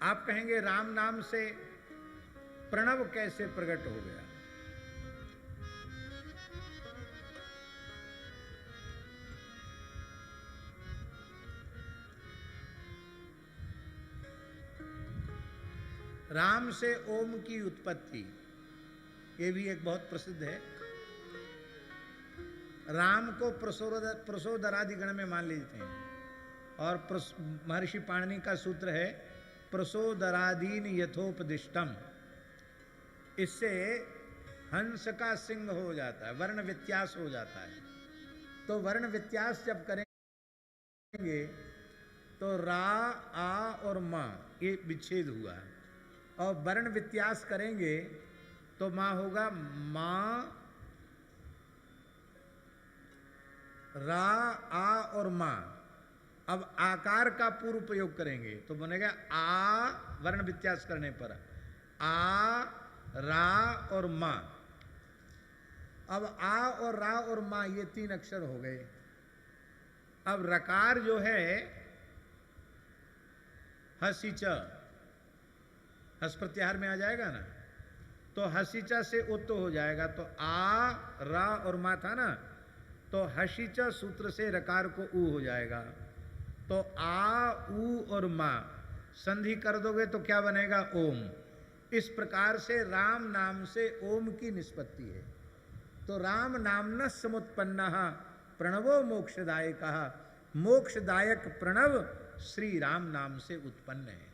आप कहेंगे राम नाम से प्रणव कैसे प्रकट हो गया? राम से ओम की उत्पत्ति, ये भी एक बहुत प्रसिद्ध है। राम को प्रसोदरादि गण में मान लेते हैं, और महर्षि पाणिनि का सूत्र है प्रसोदरादीन यथोपदिष्टम। इससे हंस का सिंह हो जाता है, वर्ण व्यत्यास हो जाता है। तो वर्ण व्यत्यास जब करेंगे तो रा, आ और माँ ये विच्छेद हुआ है, और वर्ण व्यत्यास करेंगे तो माँ होगा माँ, रा, आ और माँ। अब आकार का पूर्व प्रयोग करेंगे तो बनेगा आ, वर्ण व्यत्यास करने पर आ, रा और माँ। अब आ और रा और माँ ये तीन अक्षर हो गए। अब रकार जो है हसीच, हस प्रत्याहार में आ जाएगा ना, तो हसीचा से उत्तो हो जाएगा। तो आ, रा और माँ था ना, तो हसीचा सूत्र से रकार को ऊ हो जाएगा। तो आ, ऊ और माँ संधि कर दोगे तो क्या बनेगा? ओम। इस प्रकार से राम नाम से ओम की निष्पत्ति है। तो राम नामन समुत्पन्न प्रणवो मोक्षदायक, मोक्षदायक प्रणव श्री राम नाम से उत्पन्न है।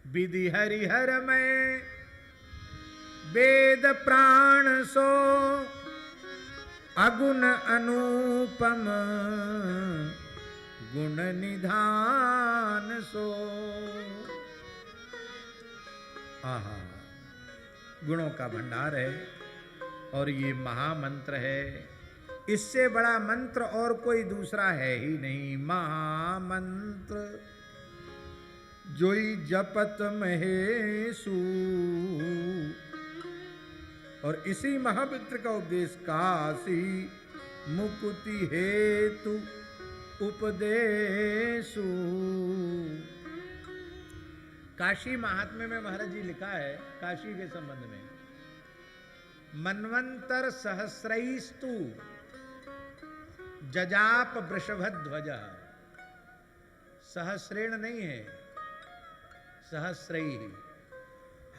विधि हरिहर में वेद प्राण सो, अगुण अनुपम गुण निधान सो। आहा, गुणों का भंडार है और ये महामंत्र है। इससे बड़ा मंत्र और कोई दूसरा है ही नहीं। महामंत्र जोई जपत महेशु, और इसी महामंत्र का उपदेश काशी मुक्ति हेतु उपदेशु। काशी महात्म्य में महाराज जी लिखा है काशी के संबंध में, मन्वंतर सहस्रैस्तु जजाप वृषभध्वज। सहस्रेण नहीं है, सहस्रई।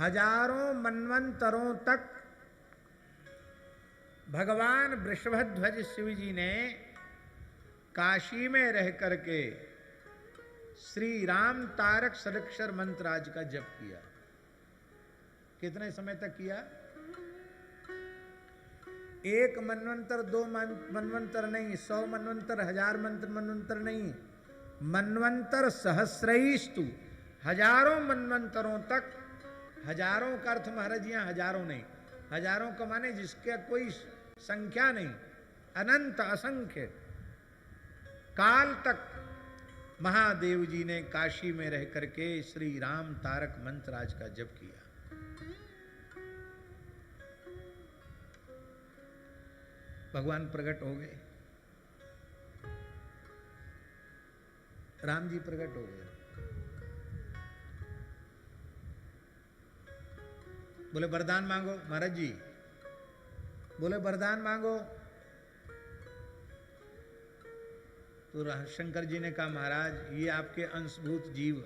हजारों मन्वंतरों तक भगवान वृषभध्वज शिव जी ने काशी में रह करके श्री राम तारक षडक्षर मंत्र आज का जप किया। कितने समय तक किया? एक मनवंतर, दो मनवंतर नहीं, 100 मनवंतर, 1000 मनवंतर नहीं, मनवंतर सहस्रैस्तु, हजारों मनवंतरों तक। हजारों का अर्थ महाराज जी हजारों नहीं, हजारों का माने जिसका कोई संख्या नहीं, अनंत असंख्य काल तक महादेव जी ने काशी में रह करके श्री राम तारक मंत्र आज का जप किया। भगवान प्रकट हो गए, राम जी प्रकट हो गए। बोले वरदान मांगो महाराज जी, बोले वरदान मांगो। तो शंकर जी ने कहा महाराज ये आपके अंशभूत जीव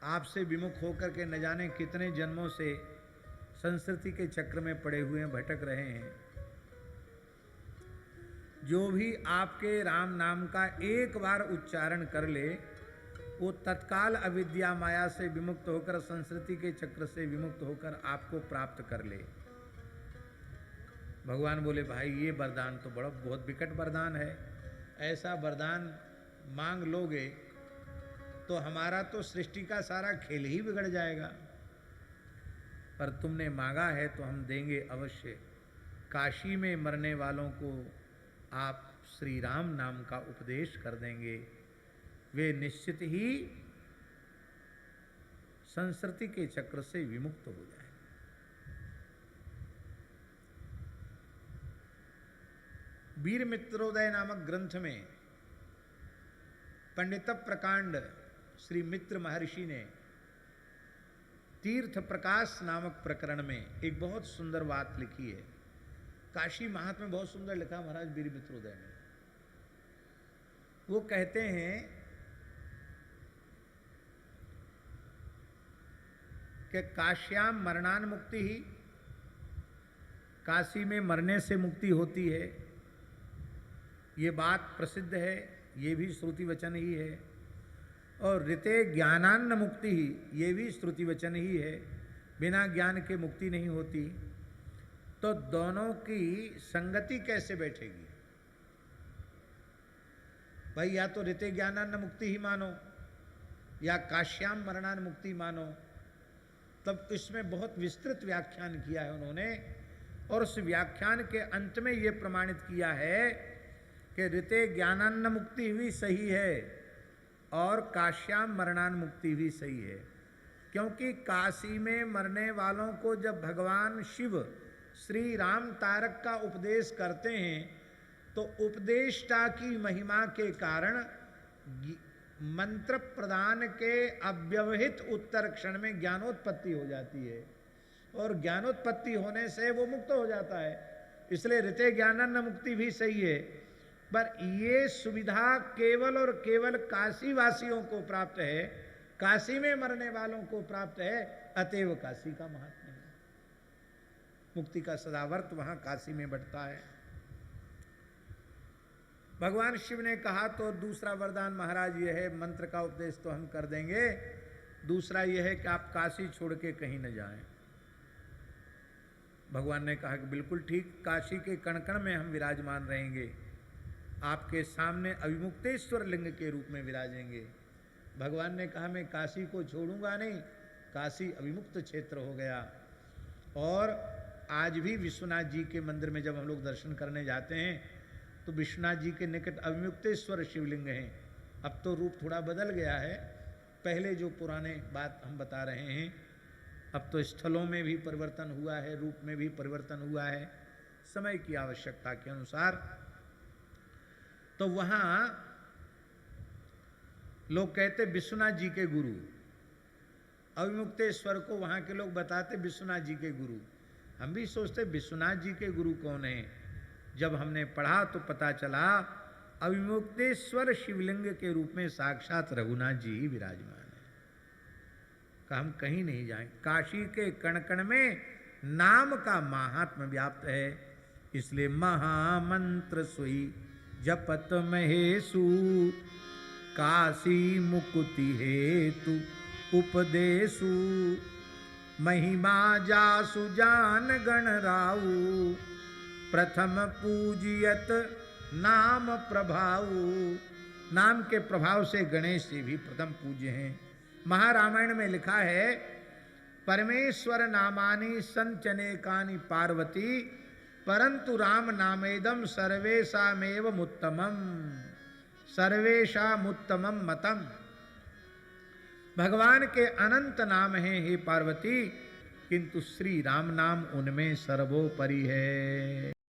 आपसे विमुख होकर के न जाने कितने जन्मों से संस्कृति के चक्र में पड़े हुए हैं, भटक रहे हैं। जो भी आपके राम नाम का एक बार उच्चारण कर ले वो तत्काल अविद्या माया से विमुक्त होकर, संस्कृति के चक्र से विमुक्त होकर आपको प्राप्त कर ले। भगवान बोले भाई ये वरदान तो बड़ा बहुत विकट वरदान है, ऐसा वरदान मांग लोगे तो हमारा तो सृष्टि का सारा खेल ही बिगड़ जाएगा। पर तुमने मांगा है तो हम देंगे अवश्य। काशी में मरने वालों को आप श्री राम नाम का उपदेश कर देंगे, वे निश्चित ही संस्कृति के चक्र से विमुक्त हो जाए। वीर मित्रोदय नामक ग्रंथ में पंडित प्रकांड श्री मित्र महर्षि ने तीर्थ प्रकाश नामक प्रकरण में एक बहुत सुंदर बात लिखी है। काशी महात्म्य में बहुत सुंदर लिखा महाराज वीर मित्रोदय में। वो कहते हैं कि काश्याम मरणान मुक्ति ही, काशी में मरने से मुक्ति होती है। ये बात प्रसिद्ध है, ये भी श्रुति वचन ही है। और ऋते ज्ञानान्न मुक्ति ही, ये भी श्रुति वचन ही है, बिना ज्ञान के मुक्ति नहीं होती। तो दोनों की संगति कैसे बैठेगी भाई? या तो ऋते ज्ञानान्न मुक्ति ही मानो या काश्याम मरणान मुक्ति मानो। तब इसमें बहुत विस्तृत व्याख्यान किया है उन्होंने, और उस व्याख्यान के अंत में ये प्रमाणित किया है कि ऋते ज्ञानान्न मुक्ति भी सही है और काश्याम मरणान मुक्ति भी सही है। क्योंकि काशी में मरने वालों को जब भगवान शिव श्री राम तारक का उपदेश करते हैं तो उपदेष्टा की महिमा के कारण मंत्र प्रदान के अव्यवहित उत्तर क्षण में ज्ञानोत्पत्ति हो जाती है, और ज्ञानोत्पत्ति होने से वो मुक्त हो जाता है। इसलिए ऋते ज्ञानान्न मुक्ति भी सही है, पर ये सुविधा केवल और केवल काशी वासियों को प्राप्त है, काशी में मरने वालों को प्राप्त है। अतएव काशी का महात्म्य है, मुक्ति का सदावर्त वहां काशी में बढ़ता है। भगवान शिव ने कहा तो दूसरा वरदान महाराज यह है, मंत्र का उपदेश तो हम कर देंगे, दूसरा यह है कि आप काशी छोड़ के कहीं न जाएं। भगवान ने कहा कि बिल्कुल ठीक, काशी के कण कण में हम विराजमान रहेंगे, आपके सामने अविमुक्तेश्वर लिंग के रूप में विराजेंगे। भगवान ने कहा मैं काशी को छोड़ूंगा नहीं, काशी अविमुक्त क्षेत्र हो गया। और आज भी विश्वनाथ जी के मंदिर में जब हम लोग दर्शन करने जाते हैं तो विश्वनाथ जी के निकट अविमुक्तेश्वर शिवलिंग हैं। अब तो रूप थोड़ा बदल गया है, पहले जो पुराने बात हम बता रहे हैं, अब तो स्थलों में भी परिवर्तन हुआ है, रूप में भी परिवर्तन हुआ है, समय की आवश्यकता के अनुसार। तो वहां लोग कहते विश्वनाथ जी के गुरु, अविमुक्तेश्वर को वहां के लोग बताते विश्वनाथ जी के गुरु। हम भी सोचते विश्वनाथ जी के गुरु कौन है, जब हमने पढ़ा तो पता चला अविमुक्तेश्वर शिवलिंग के रूप में साक्षात रघुनाथ जी ही विराजमान है। कि हम कहीं नहीं जाएं, काशी के कण कण में नाम का महात्म्य व्याप्त है। इसलिए महामंत्र सोई जपत महेशु, काशी मुक्ति हेतु उपदेशु, महिमा जासु जान गण राऊ, प्रथम पूजियत नाम प्रभाऊ। नाम के प्रभाव से गणेश जी भी प्रथम पूज्य हैं। महारामायण में लिखा है परमेश्वर नामानि संचनेकानि पार्वती, परंतु राम नामेदम सर्वेशामेव उत्तमम, सर्वेशाम उत्तमम मतम। भगवान के अनंत नाम हैं हे पार्वती, किंतु श्री राम नाम उनमें सर्वोपरि है।